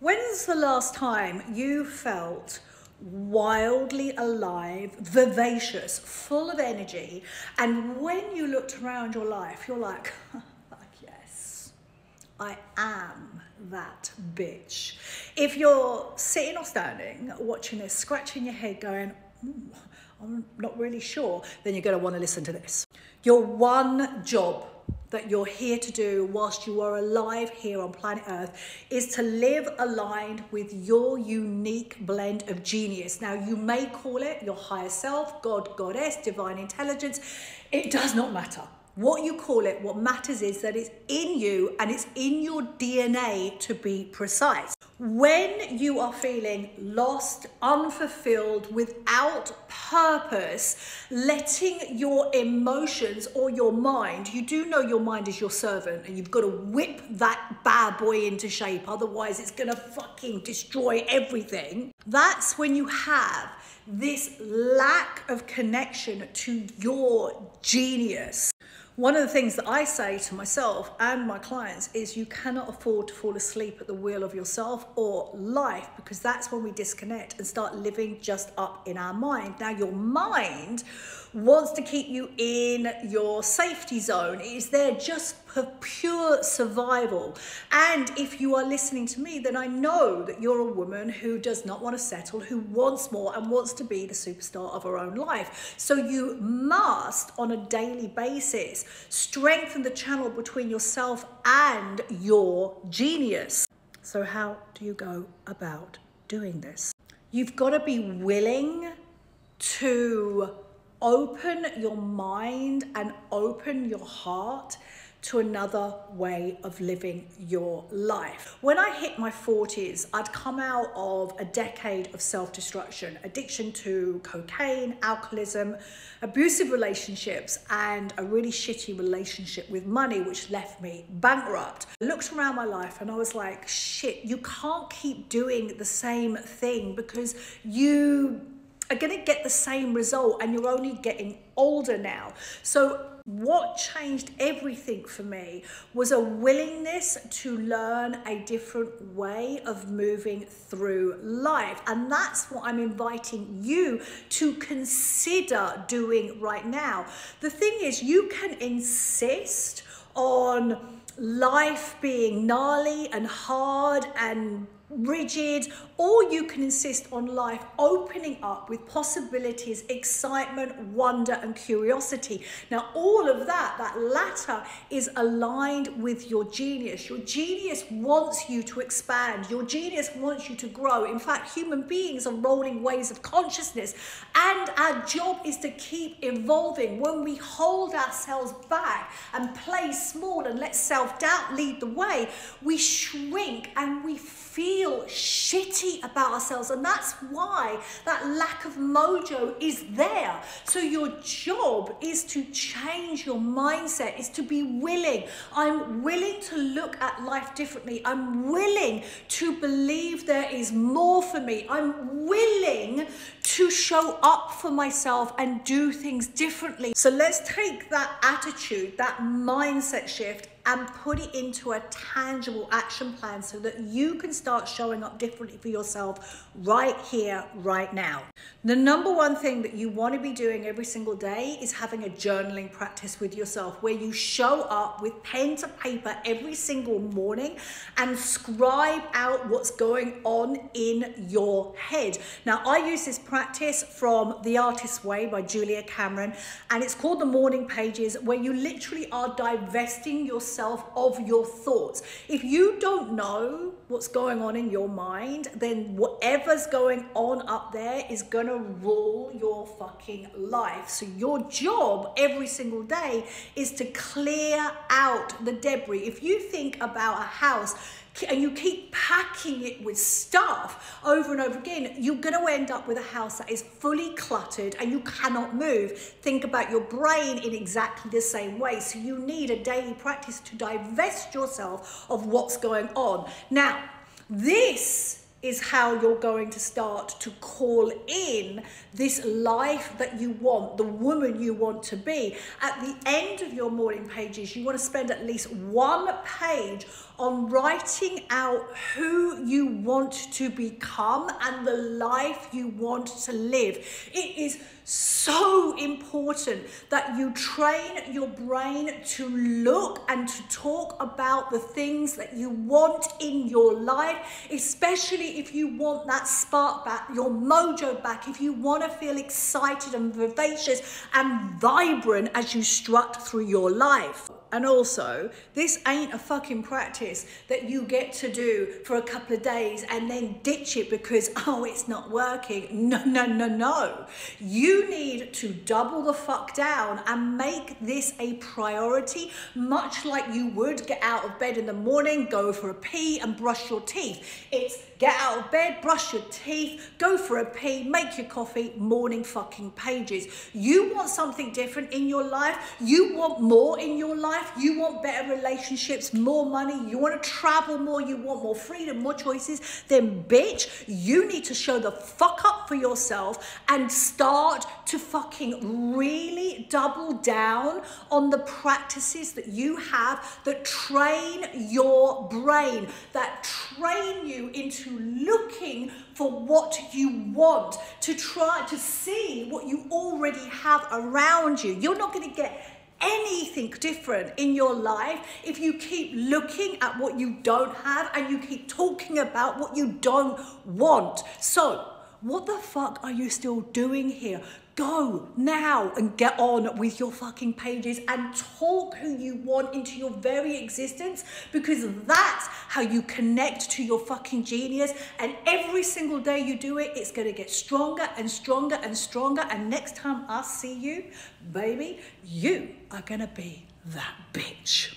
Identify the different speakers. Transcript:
Speaker 1: When's the last time you felt wildly alive, vivacious, full of energy, and when you looked around your life, you're like, fuck yes, I am that bitch. If you're sitting or standing, watching this, scratching your head going, I'm not really sure, then you're going to want to listen to this. Your one job that you're here to do whilst you are alive here on planet Earth is to live aligned with your unique blend of genius. Now, you may call it your higher self, God, Goddess, divine intelligence. It does not matter what you call it. What matters is that it's in you and it's in your DNA, to be precise. When you are feeling lost, unfulfilled, without purpose, letting your emotions or your mind, you do know your mind is your servant and you've got to whip that bad boy into shape, otherwise it's going to fucking destroy everything. That's when you have this lack of connection to your genius. One of the things that I say to myself and my clients is you cannot afford to fall asleep at the wheel of yourself or life, because that's when we disconnect and start living just up in our mind. Now, your mind wants to keep you in your safety zone. It is there just for pure survival. And if you are listening to me, then I know that you're a woman who does not want to settle, who wants more and wants to be the superstar of her own life. So you must, on a daily basis, strengthen the channel between yourself and your genius. So how do you go about doing this? You've got to be willing to open your mind and open your heart to another way of living your life. When I hit my 40s, I'd come out of a decade of self-destruction, addiction to cocaine, alcoholism, abusive relationships, and a really shitty relationship with money, which left me bankrupt. I looked around my life and I was like, shit, you can't keep doing the same thing because you are going to get the same result and you're only getting older now. So what changed everything for me was a willingness to learn a different way of moving through life. And that's what I'm inviting you to consider doing right now. The thing is, you can insist on life being gnarly and hard and rigid, or you can insist on life opening up with possibilities, excitement, wonder, and curiosity. Now, all of that latter is aligned with your genius. Your genius wants you to expand. Your genius wants you to grow. In fact, human beings are rolling waves of consciousness, and our job is to keep evolving. When we hold ourselves back and play small and let self-doubt lead the way, we shrink and we feel shitty about ourselves, and that's why that lack of mojo is there. So your job is to change your mindset, is to be willing. I'm willing to look at life differently. I'm willing to believe there is more for me. I'm willing to show up for myself and do things differently. So let's take that attitude, that mindset shift, and put it into a tangible action plan so that you can start showing up differently for yourself right here, right now. The number one thing that you want to be doing every single day is having a journaling practice with yourself, where you show up with pen to paper every single morning and scribe out what's going on in your head. Now, I use this practice from The Artist's Way by Julia Cameron, and it's called the Morning Pages, where you literally are divesting yourself of your thoughts. If you don't know what's going on in your mind, then whatever's going on up there is gonna rule your fucking life. So your job every single day is to clear out the debris. If you think about a house and you keep packing it with stuff over and over again, you're going to end up with a house that is fully cluttered and you cannot move. Think about your brain in exactly the same way. So you need a daily practice to divest yourself of what's going on. Now, this is how you're going to start to call in this life that you want, the woman you want to be. At the end of your morning pages, you want to spend at least one page on writing out who you want to become and the life you want to live. It is so important that you train your brain to look and to talk about the things that you want in your life, especially if you want that spark back, your mojo back, if you want to feel excited and vivacious and vibrant as you strut through your life. And also, this ain't a fucking practice that you get to do for a couple of days and then ditch it because, oh, it's not working. No, no, no, no. You need to double the fuck down and make this a priority, much like you would get out of bed in the morning, go for a pee and brush your teeth. It's get out of bed, brush your teeth, go for a pee, make your coffee, morning fucking pages. You want something different in your life. You want more in your life. You want better relationships, more money. You want to travel more. You want more freedom, more choices. Then bitch, you need to show the fuck up for yourself and start to fucking really double down on the practices that you have that train your brain, that train you into looking for what you want, to try to see what you already have around you. You're not going to get anything different in your life if you keep looking at what you don't have and you keep talking about what you don't want. So, what the fuck are you still doing here? Go now and get on with your fucking pages and talk who you want into your very existence, because that's how you connect to your fucking genius. And every single day you do it, it's going to get stronger and stronger and stronger. And next time I see you, baby, you are going to be that bitch.